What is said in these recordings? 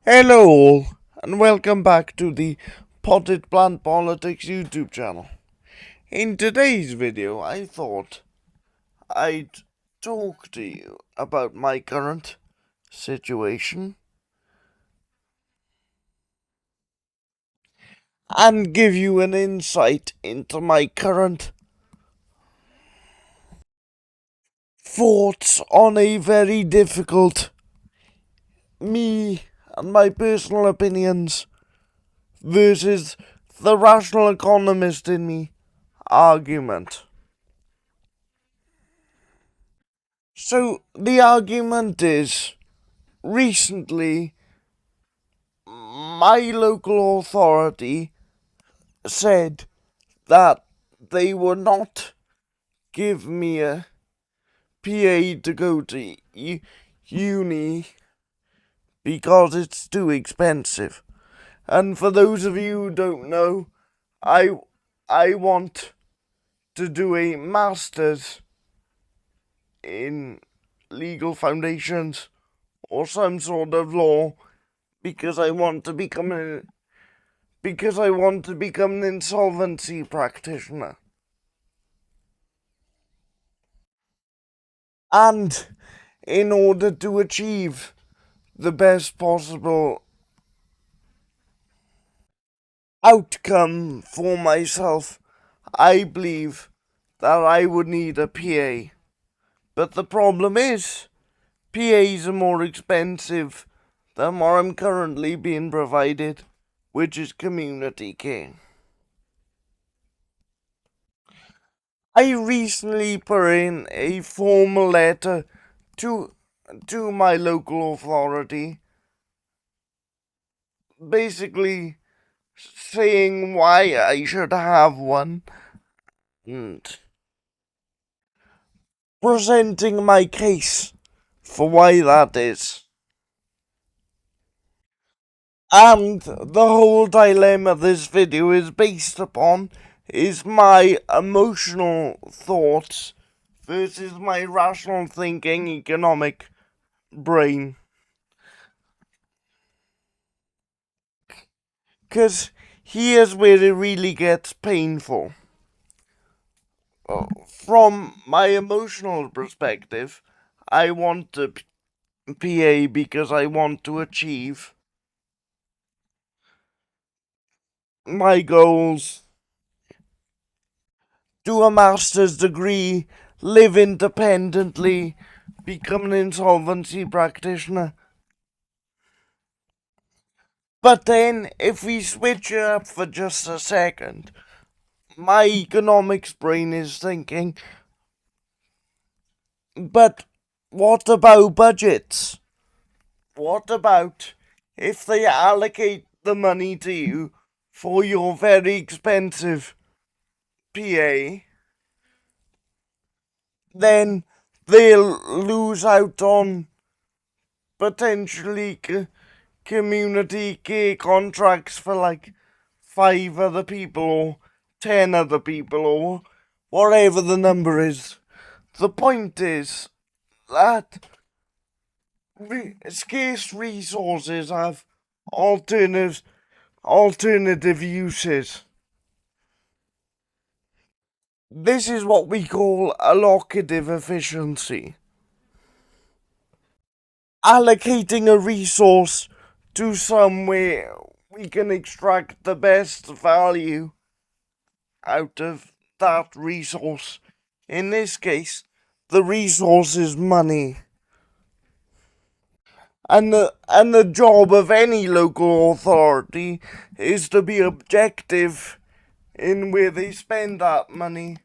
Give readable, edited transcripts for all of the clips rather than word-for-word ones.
Hello all, and welcome back to the Potted Plant Politics YouTube channel. In today's video, I thought I'd talk to you about my current situation and give you an insight into my current thoughts on a very difficult me and my personal opinions versus the rational economist in me argument. So the argument is, recently my local authority said that they would not give me a PA to go to uni because it's too expensive. And for those of you who don't know, I want to do a master's in legal foundations or some sort of law because I want to become an insolvency practitioner. And in order to achieve the best possible outcome for myself, I believe that I would need a PA. But the problem is, PAs are more expensive than what I'm currently being provided, which is community care. I recently put in a formal letter to my local authority, basically saying why I should have one and presenting my case for why that is. And the whole dilemma this video is based upon is my emotional thoughts versus my rational thinking economic brain. Because here's where it really gets painful. From my emotional perspective, I want a PA because I want to achieve my goals, do a master's degree, live independently, become an insolvency practitioner. But then, if we switch it up for just a second, my economics brain is thinking, but what about budgets? What about if they allocate the money to you for your very expensive PA, then they'll lose out on potentially community care contracts for like 5 other people or 10 other people or whatever the number is. The point is that scarce resources have alternative uses. This is what we call allocative efficiency. Allocating a resource to somewhere we can extract the best value out of that resource. In this case, the resource is money. And the job of any local authority is to be objective in where they spend that money,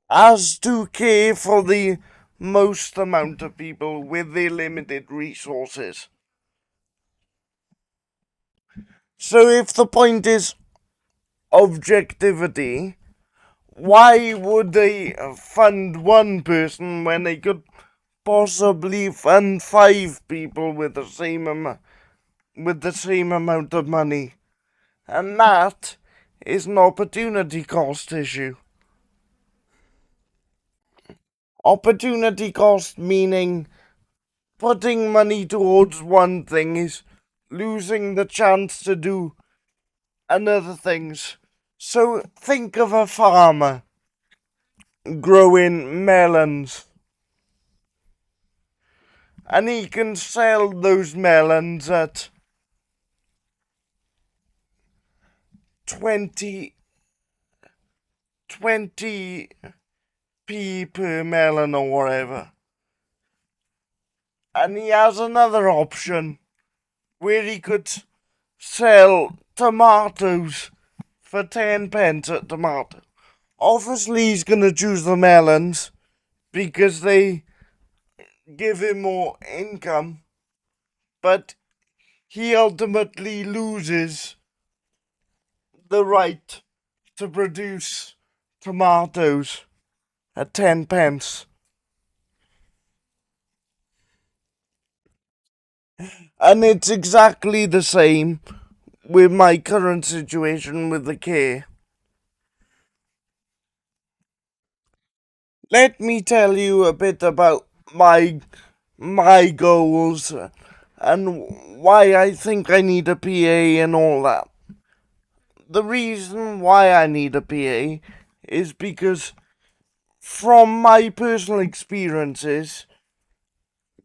as to care for the most amount of people with their limited resources. So if the point is objectivity, why would they fund one person when they could possibly fund 5 people with the same amount of money? And that is an opportunity cost issue. Opportunity cost meaning putting money towards one thing is losing the chance to do another things. So think of a farmer growing melons, and he can sell those melons at 20 p per melon or whatever. And he has another option where he could sell tomatoes for 10 pence a tomato. Obviously, he's going to choose the melons because they give him more income, but he ultimately loses the right to produce tomatoes at 10 pence. And it's exactly the same with my current situation with the care. Let me tell you a bit about my goals and why I think I need a PA and all that. The reason why I need a PA is because from my personal experiences,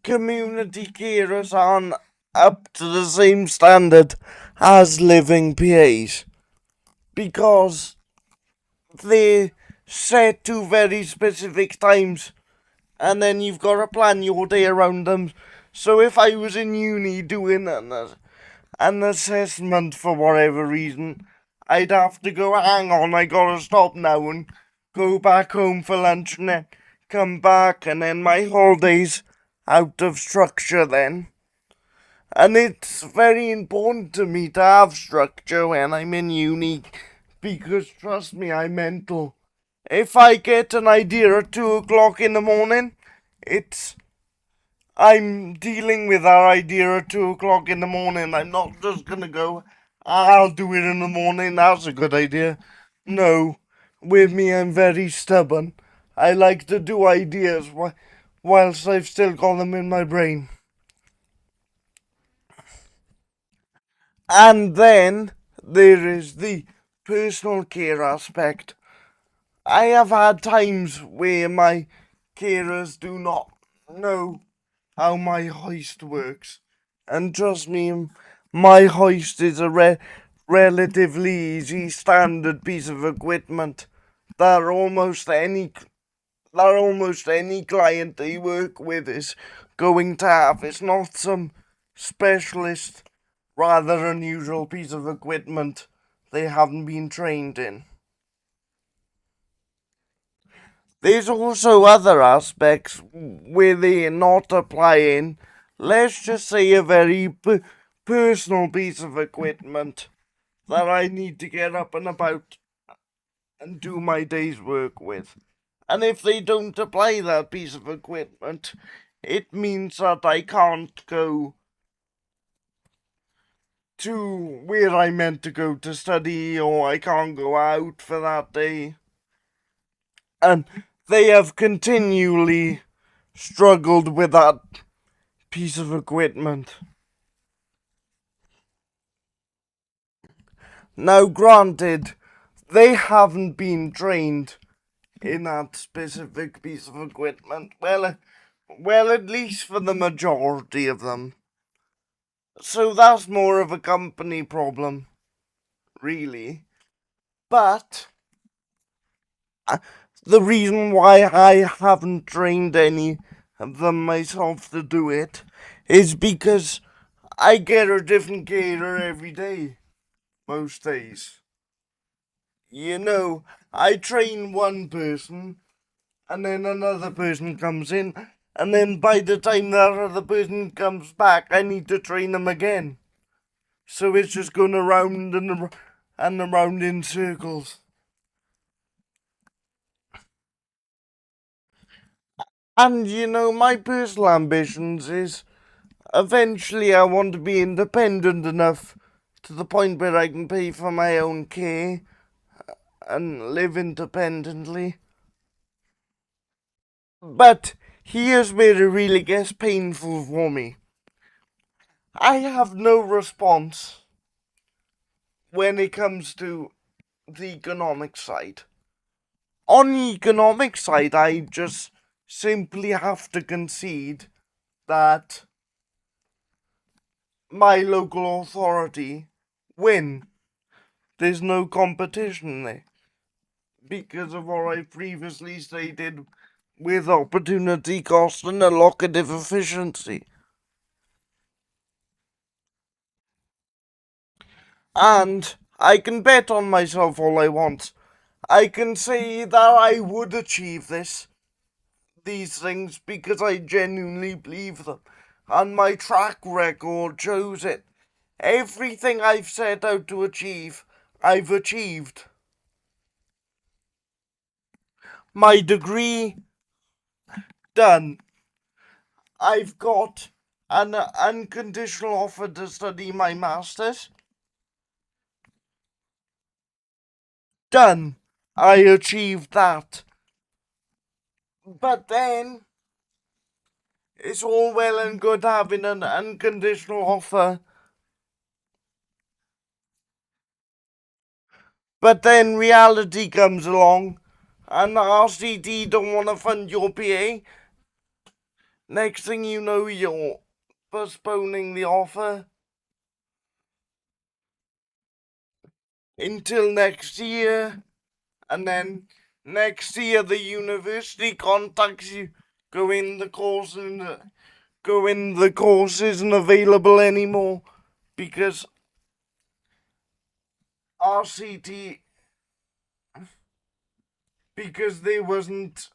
community carers aren't up to the same standard as living PAs because they're set to very specific times and then you've got to plan your day around them. So if I was in uni doing an assessment for whatever reason, I'd have to go, hang on, I gotta stop now and go back home for lunch and then come back, and then my whole day's out of structure then. And it's very important to me to have structure when I'm in uni because, trust me, I'm mental. If I get an idea at 2 o'clock in the morning, it's I'm dealing with that idea at 2 o'clock in the morning. I'm not just gonna go, I'll do it in the morning, that's a good idea. No, with me, I'm very stubborn. I like to do ideas whilst I've still got them in my brain. And then there is the personal care aspect. I have had times where my carers do not know how my hoist works. And trust me, my hoist is a relatively easy standard piece of equipment that almost any client they work with is going to have. It's not some specialist, rather unusual piece of equipment they haven't been trained in. There's also other aspects where they're not applying, let's just say, a very personal piece of equipment that I need to get up and about and do my day's work with. And if they don't apply that piece of equipment, it means that I can't go to where I meant to go to study, or I can't go out for that day. And they have continually struggled with that piece of equipment. Now, granted, they haven't been trained in that specific piece of equipment. Well, at least for the majority of them. So that's more of a company problem, really. But the reason why I haven't trained any of them myself to do it is because I get a different caterer every day, most days. I train one person, and then another person comes in, and then by the time that other person comes back, I need to train them again. So it's just going around and around in circles. And my personal ambitions is eventually I want to be independent enough to the point where I can pay for my own care and live independently. But Here's where it really gets painful for me. I have no response when it comes to the economic side. On the economic side, I just simply have to concede that my local authority win. There's no competition there because of what I previously stated with opportunity cost and allocative efficiency. And I can bet on myself all I want. I can say that I would achieve these things because I genuinely believe them. And my track record shows it. Everything I've set out to achieve, I've achieved. My degree, done. I've got an unconditional offer to study my master's, done. I achieved that. But then, it's all well and good having an unconditional offer. But then reality comes along, and RCT don't want to fund your PA. Next thing you know, you're postponing the offer until next year, and then next year the university contacts you, go in the course isn't available anymore because RCT, because there wasn't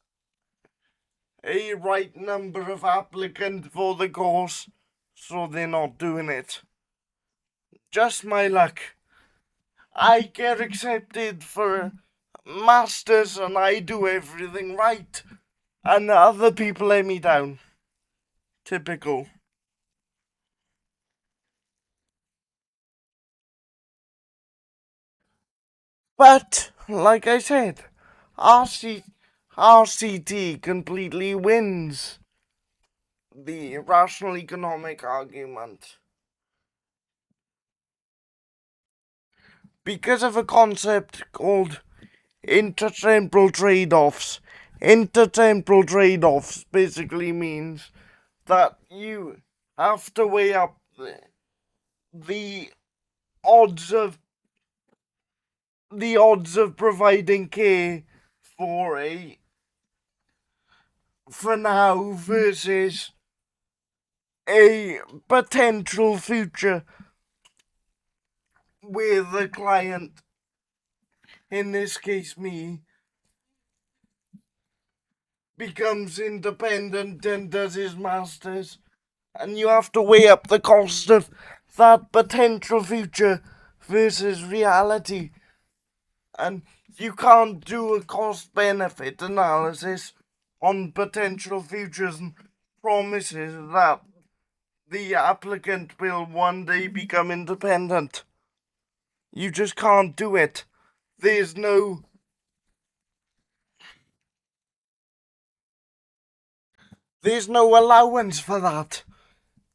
a right number of applicants for the course, so they're not doing it. Just my luck. I get accepted for a master's and I do everything right, and other people let me down. Typical. But, like I said, RCT completely wins the rational economic argument because of a concept called intertemporal trade-offs. Intertemporal trade-offs basically means that you have to weigh up the odds of providing care for now versus a potential future where the client, in this case me, becomes independent and does his masters, and you have to weigh up the cost of that potential future versus reality, and you can't do a cost benefit analysis on potential futures and promises that the applicant will one day become independent. You just can't do it. There's no allowance for that.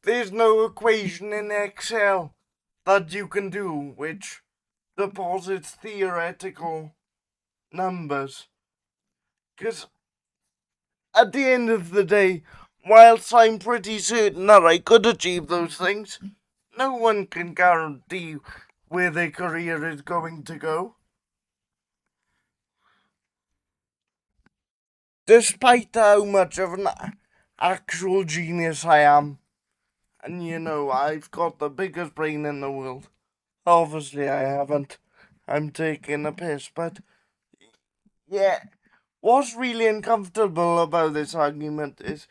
There's no equation in Excel that you can do which deposits theoretical numbers. Because at the end of the day, whilst I'm pretty certain that I could achieve those things, no one can guarantee where their career is going to go. Despite how much of an actual genius I am, and I've got the biggest brain in the world. Obviously, I haven't. I'm taking a piss, but yeah. What's really uncomfortable about this argument is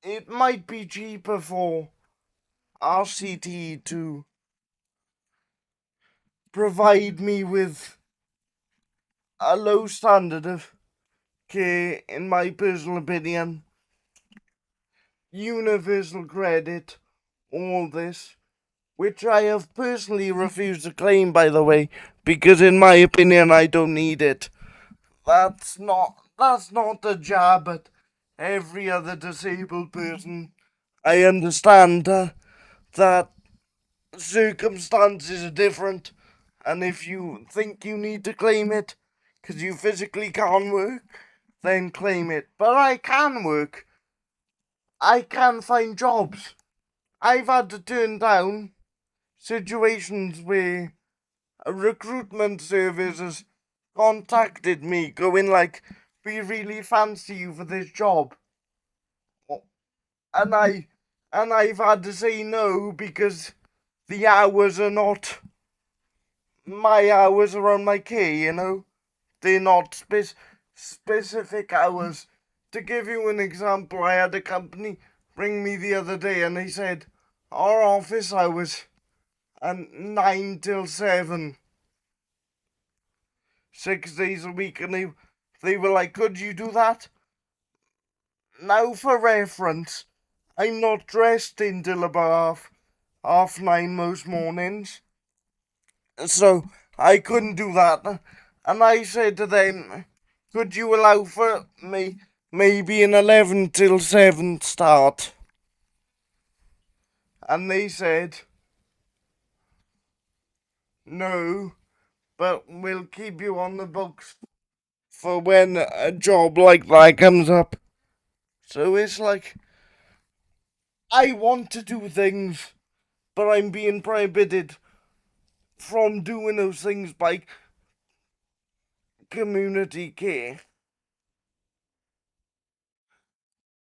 it might be cheaper for RCT to provide me with a low standard of care, in my personal opinion, universal credit, all this, which I have personally refused to claim, by the way, because in my opinion I don't need it. That's not a jab at every other disabled person. I understand that circumstances are different, and if you think you need to claim it because you physically can't work, then claim it. But I can work. I can find jobs. I've had to turn down situations where a recruitment service has contacted me going like, we really fancy you for this job. And I've had to say no because the hours are not my hours around my key, you know? They're not specific hours. To give you an example, I had a company ring me the other day and they said, our office hours are 9 till 7, 6 days a week, and they were like, could you do that? Now for reference, I'm not dressed until about half 9 most mornings, so I couldn't do that. And I said to them, could you allow for me maybe an 11 till 7 start? And they said, no, but we'll keep you on the books for when a job like that comes up. So it's like, I want to do things, but I'm being prohibited from doing those things by community care.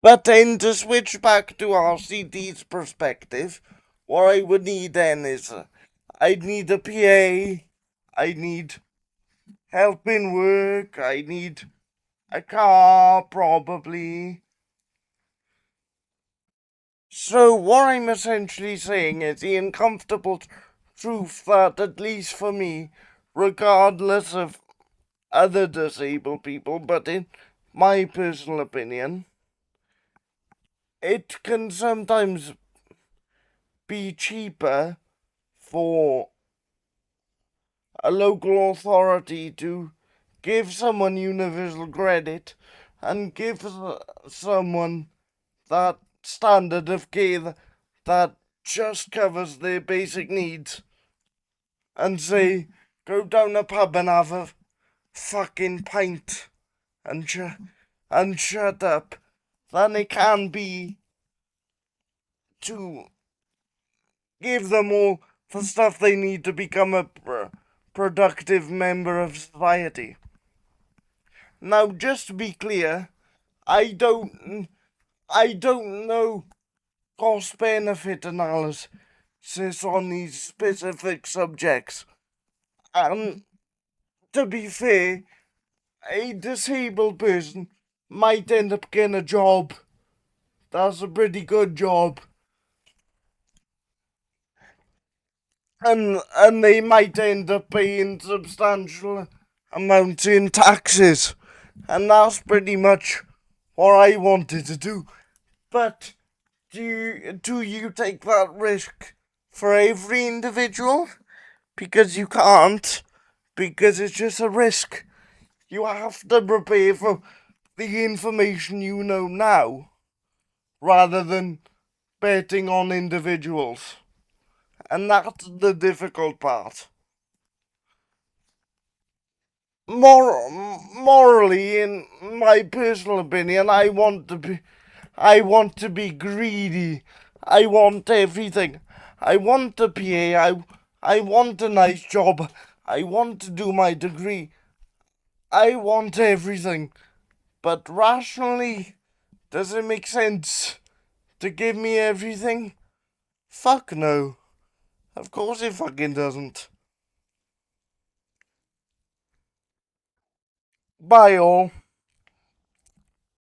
But then to switch back to RCD's perspective, what I would need then is I'd need a PA, I need help in work, I need a car probably. So what I'm essentially saying is the uncomfortable truth that, at least for me, regardless of other disabled people, but in my personal opinion, it can sometimes be cheaper for a local authority to give someone universal credit and give someone that standard of care that just covers their basic needs and say, go down a pub and have a fucking pint and, and shut up, than it can be to give them all the stuff they need to become a productive member of society. Now, just to be clear, I don't know cost benefit analysis on these specific subjects. And to be fair, a disabled person might end up getting a job that's a pretty good job, and they might end up paying substantial amounts in taxes, and that's pretty much what I wanted to do. But do you take that risk for every individual? Because you can't, because it's just a risk. You have to prepare for the information you know now, rather than betting on individuals. And that's the difficult part. Morally, in my personal opinion, I want to be greedy. I want everything. I want a PA. I want a nice job. I want to do my degree. I want everything. But rationally, does it make sense to give me everything? Fuck no. Of course it fucking doesn't. Bye all.